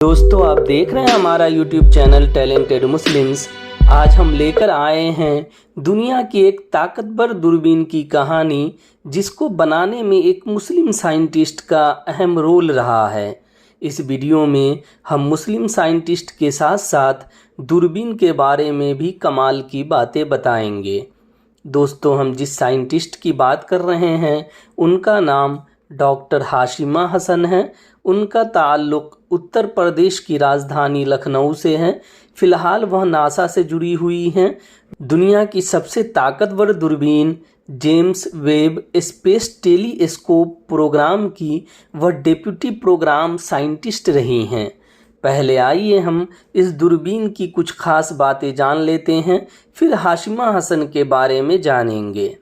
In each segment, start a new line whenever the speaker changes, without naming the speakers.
दोस्तों, आप देख रहे हैं हमारा यूट्यूब चैनल टैलेंटेड मुस्लिम्स। आज हम लेकर आए हैं दुनिया की एक ताकतवर दूरबीन की कहानी, जिसको बनाने में एक मुस्लिम साइंटिस्ट का अहम रोल रहा है। इस वीडियो में हम मुस्लिम साइंटिस्ट के साथ साथ दूरबीन के बारे में भी कमाल की बातें बताएंगे। दोस्तों, हम जिस साइंटिस्ट की बात कर रहे हैं उनका नाम डॉक्टर हाशिमा हसन है। उनका ताल्लुक़ उत्तर प्रदेश की राजधानी लखनऊ से है। फ़िलहाल वह नासा से जुड़ी हुई हैं। दुनिया की सबसे ताकतवर दूरबीन James Webb space telescope programme की वह डिप्टी प्रोग्राम साइंटिस्ट रही हैं। पहले आइए हम इस दूरबीन की कुछ खास बातें जान लेते हैं, फिर हाशिमा हसन के बारे में जानेंगे।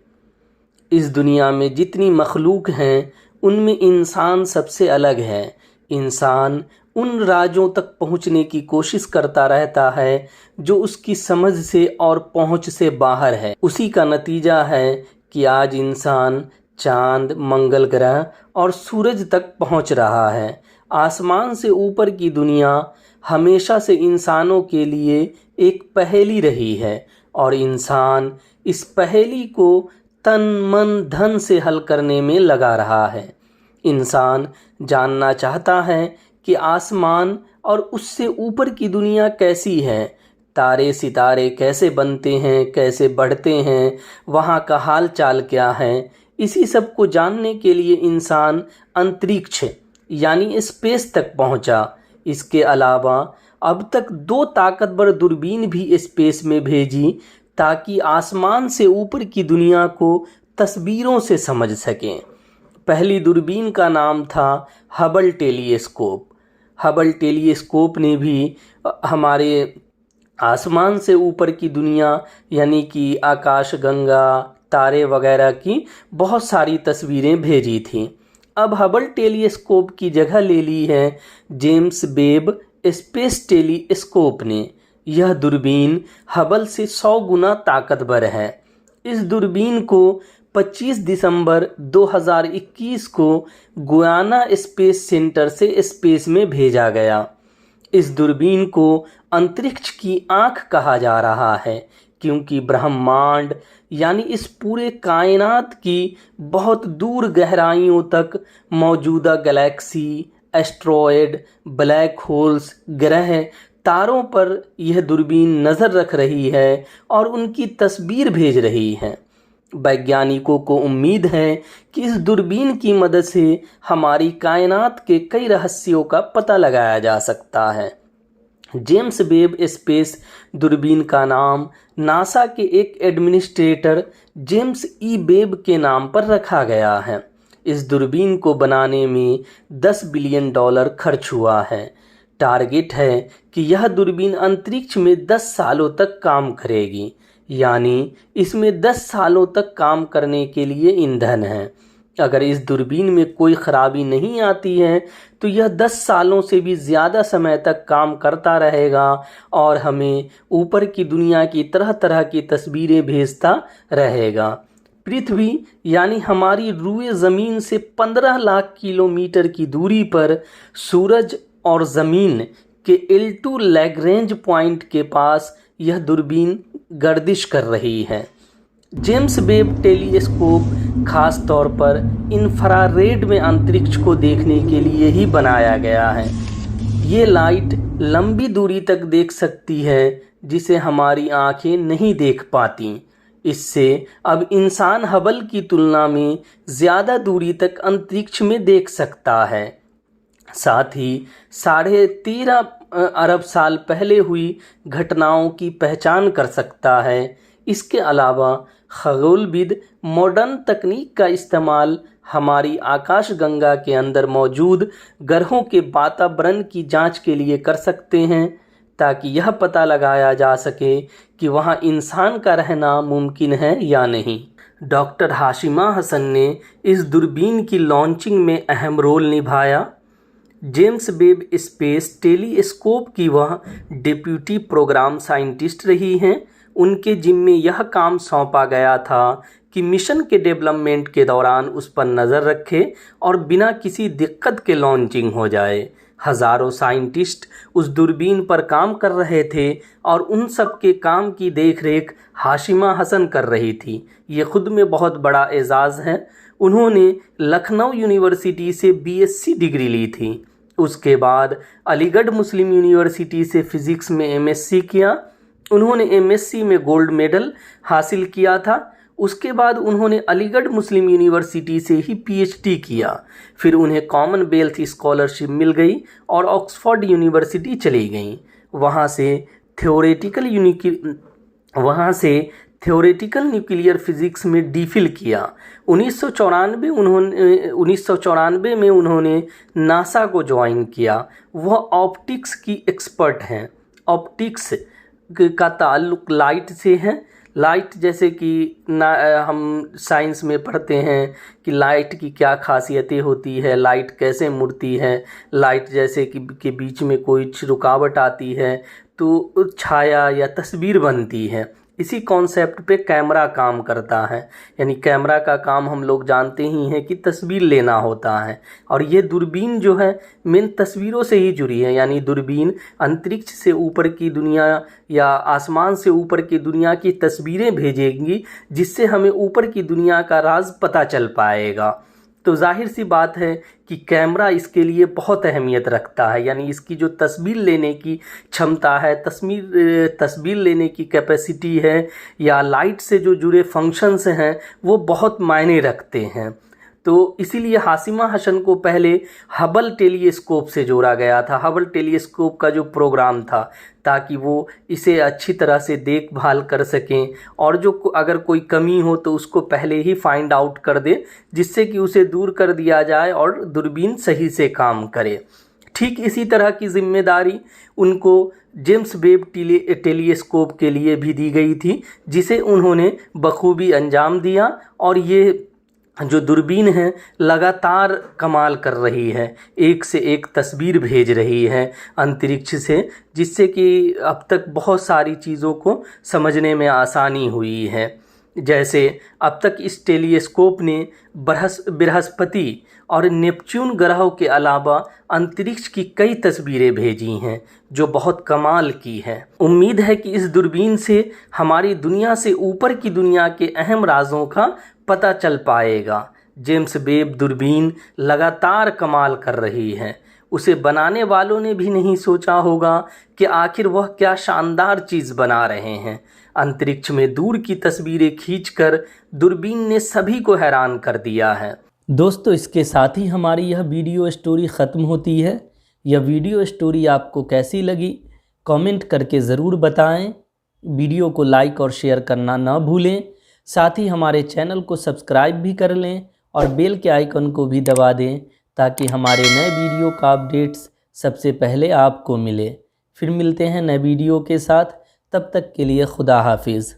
इस दुनिया में जितनी मखलूक हैं उनमें इंसान सबसे अलग है। इंसान उन राजों तक पहुंचने की कोशिश करता रहता है जो उसकी समझ से और पहुंच से बाहर है। उसी का नतीजा है कि आज इंसान चांद, मंगल ग्रह और सूरज तक पहुंच रहा है। आसमान से ऊपर की दुनिया हमेशा से इंसानों के लिए एक पहेली रही है और इंसान इस पहेली को तन मन धन से हल करने में लगा रहा है। इंसान जानना चाहता है कि आसमान और उससे ऊपर की दुनिया कैसी है, तारे सितारे कैसे बनते हैं, कैसे बढ़ते हैं, वहाँ का हाल चाल क्या है। इसी सब को जानने के लिए इंसान अंतरिक्ष यानी स्पेस तक पहुँचा। इसके अलावा अब तक 2 ताकतवर दूरबीन भी स्पेस में भेजी ताकि आसमान से ऊपर की दुनिया को तस्वीरों से समझ सकें। पहली दूरबीन का नाम था हबल टेलीस्कोप। हबल टेलीस्कोप ने भी हमारे आसमान से ऊपर की दुनिया यानी कि आकाशगंगा, तारे वगैरह की बहुत सारी तस्वीरें भेजी थीं। अब हबल टेलीस्कोप की जगह ले ली है जेम्स वेब स्पेस टेलीस्कोप ने। यह दूरबीन हबल से 100 गुना ताकतवर है। इस दूरबीन को 25 दिसंबर 2021 को गुयाना स्पेस सेंटर से स्पेस में भेजा गया। इस दूरबीन को अंतरिक्ष की आंख कहा जा रहा है क्योंकि ब्रह्मांड यानी इस पूरे कायनात की बहुत दूर गहराइयों तक मौजूदा गैलेक्सी, एस्ट्रॉयड, ब्लैक होल्स, ग्रह, तारों पर यह दूरबीन नज़र रख रही है और उनकी तस्वीर भेज रही है। वैज्ञानिकों को उम्मीद है कि इस दूरबीन की मदद से हमारी कायनात के कई रहस्यों का पता लगाया जा सकता है। जेम्स वेब स्पेस दूरबीन का नाम नासा के एक एडमिनिस्ट्रेटर जेम्स ई वेब के नाम पर रखा गया है। इस दूरबीन को बनाने में $10 बिलियन खर्च हुआ है। टारगेट है कि यह दूरबीन अंतरिक्ष में 10 सालों तक काम करेगी, यानी इसमें 10 सालों तक काम करने के लिए ईंधन है। अगर इस दूरबीन में कोई ख़राबी नहीं आती है तो यह 10 सालों से भी ज़्यादा समय तक काम करता रहेगा और हमें ऊपर की दुनिया की तरह तरह की तस्वीरें भेजता रहेगा। पृथ्वी यानी हमारी रूए ज़मीन से 15 लाख किलोमीटर की दूरी पर सूरज और ज़मीन के L2 लैग्रेंज पॉइंट के पास यह दूरबीन गर्दिश कर रही है। जेम्स वेब टेलीस्कोप खास तौर पर इंफ्रारेड में अंतरिक्ष को देखने के लिए ही बनाया गया है। ये लाइट लंबी दूरी तक देख सकती है जिसे हमारी आंखें नहीं देख पाती। इससे अब इंसान हबल की तुलना में ज़्यादा दूरी तक अंतरिक्ष में देख सकता है। साथ ही 13.5 अरब साल पहले हुई घटनाओं की पहचान कर सकता है। इसके अलावा खगोलविद मॉडर्न तकनीक का इस्तेमाल हमारी आकाशगंगा के अंदर मौजूद ग्रहों के वातावरण की जांच के लिए कर सकते हैं ताकि यह पता लगाया जा सके कि वहां इंसान का रहना मुमकिन है या नहीं। डॉक्टर हाशिमा हसन ने इस दूरबीन की लॉन्चिंग में अहम रोल निभाया। जेम्स वेब स्पेस टेलीस्कोप की वह डिप्टी प्रोग्राम साइंटिस्ट रही हैं। उनके जिम्मे यह काम सौंपा गया था कि मिशन के डेवलपमेंट के दौरान उस पर नज़र रखे और बिना किसी दिक्कत के लॉन्चिंग हो जाए। हज़ारों साइंटिस्ट उस दूरबीन पर काम कर रहे थे और उन सब के काम की देखरेख हाशिमा हसन कर रही थी। ये ख़ुद में बहुत बड़ा एज़ाज़ है। उन्होंने लखनऊ यूनिवर्सिटी से बीएससी डिग्री ली थी। उसके बाद अलीगढ़ मुस्लिम यूनिवर्सिटी से फ़िज़िक्स में एमएससी किया। उन्होंने एमएससी में गोल्ड मेडल हासिल किया था। उसके बाद उन्होंने अलीगढ़ मुस्लिम यूनिवर्सिटी से ही पीएचडी किया। फिर उन्हें कॉमनवेल्थ स्कॉलरशिप मिल गई और ऑक्सफोर्ड यूनिवर्सिटी चली गईं। वहाँ से थ्योरेटिकल न्यूक्लियर फिज़िक्स में डीफिल किया। 1994 में उन्होंने नासा को ज्वाइन किया। वह ऑप्टिक्स की एक्सपर्ट हैं। ऑप्टिक्स का ताल्लुक़ लाइट से है। लाइट जैसे कि हम साइंस में पढ़ते हैं कि लाइट की क्या खासियतें होती है, लाइट कैसे मुड़ती है, लाइट जैसे कि के बीच में कोई रुकावट आती है तो छाया या तस्वीर बनती है। इसी कॉन्सेप्ट पे कैमरा काम करता है। यानी कैमरा का काम हम लोग जानते ही हैं कि तस्वीर लेना होता है, और ये दूरबीन जो है मेन तस्वीरों से ही जुड़ी है। यानी दूरबीन अंतरिक्ष से ऊपर की दुनिया या आसमान से ऊपर की दुनिया की तस्वीरें भेजेंगी, जिससे हमें ऊपर की दुनिया का राज पता चल पाएगा। तो जाहिर सी बात है कि कैमरा इसके लिए बहुत अहमियत रखता है। यानी इसकी जो तस्वीर लेने की क्षमता है, तस्वीर लेने की कैपेसिटी है, या लाइट से जो जुड़े फंक्शंस हैं वो बहुत मायने रखते हैं। तो इसीलिए हाशिमा हसन को पहले हबल टेलीस्कोप से जोड़ा गया था। हबल टेलीस्कोप का जो प्रोग्राम था, ताकि वो इसे अच्छी तरह से देखभाल कर सकें और जो अगर कोई कमी हो तो उसको पहले ही फाइंड आउट कर दे, जिससे कि उसे दूर कर दिया जाए और दूरबीन सही से काम करे। ठीक इसी तरह की जिम्मेदारी उनको जेम्स वेब टेलीस्कोप के लिए भी दी गई थी, जिसे उन्होंने बखूबी अंजाम दिया। और ये जो दूरबीन है लगातार कमाल कर रही है, एक से एक तस्वीर भेज रही है अंतरिक्ष से, जिससे कि अब तक बहुत सारी चीज़ों को समझने में आसानी हुई है। जैसे अब तक इस टेलीस्कोप ने बृहस्पति और नेपच्यून ग्रहों के अलावा अंतरिक्ष की कई तस्वीरें भेजी हैं, जो बहुत कमाल की है। उम्मीद है कि इस दूरबीन से हमारी दुनिया से ऊपर की दुनिया के अहम राजों का पता चल पाएगा। जेम्स वेब दूरबीन लगातार कमाल कर रही है। उसे बनाने वालों ने भी नहीं सोचा होगा कि आखिर वह क्या शानदार चीज़ बना रहे हैं। अंतरिक्ष में दूर की तस्वीरें खींचकर दूरबीन ने सभी को हैरान कर दिया है। दोस्तों, इसके साथ ही हमारी यह वीडियो स्टोरी ख़त्म होती है। यह वीडियो स्टोरी आपको कैसी लगी कमेंट करके ज़रूर बताएं। वीडियो को लाइक और शेयर करना ना भूलें। साथ ही हमारे चैनल को सब्सक्राइब भी कर लें और बेल के आइकन को भी दबा दें, ताकि हमारे नए वीडियो का अपडेट्स सबसे पहले आपको मिले। फिर मिलते हैं नए वीडियो के साथ। तब तक के लिए खुदा हाफिज़।